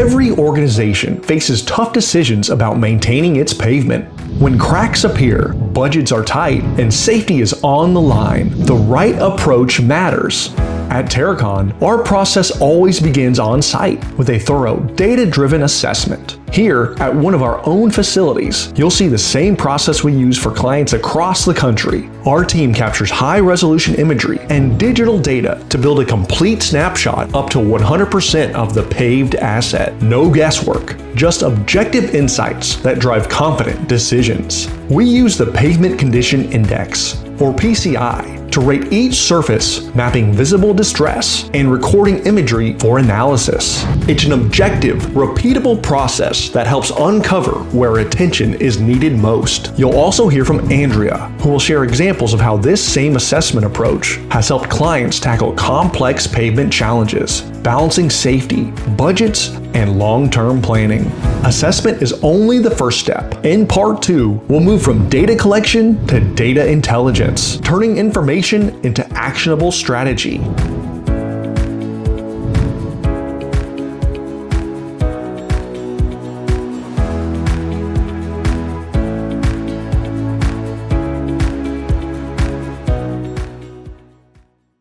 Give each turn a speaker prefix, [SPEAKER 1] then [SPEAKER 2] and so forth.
[SPEAKER 1] Every organization faces tough decisions about maintaining its pavement. When cracks appear, budgets are tight, and safety is on the line, the right approach matters. At Terracon, our process always begins on site with a thorough, data-driven assessment. Here, at one of our own facilities, you'll see the same process we use for clients across the country. Our team captures high-resolution imagery and digital data to build a complete snapshot up to 100% of the paved asset. No guesswork, just objective insights that drive confident decisions. We use the Pavement Condition Index, or PCI, to rate each surface, mapping visible distress and recording imagery for analysis. It's an objective, repeatable process that helps uncover where attention is needed most. You'll also hear from Andrea, who will share examples of how this same assessment approach has helped clients tackle complex pavement challenges, balancing safety, budgets, and long-term planning. Assessment is only the first step. In part 2, we'll move from data collection to data intelligence, turning information into actionable strategy.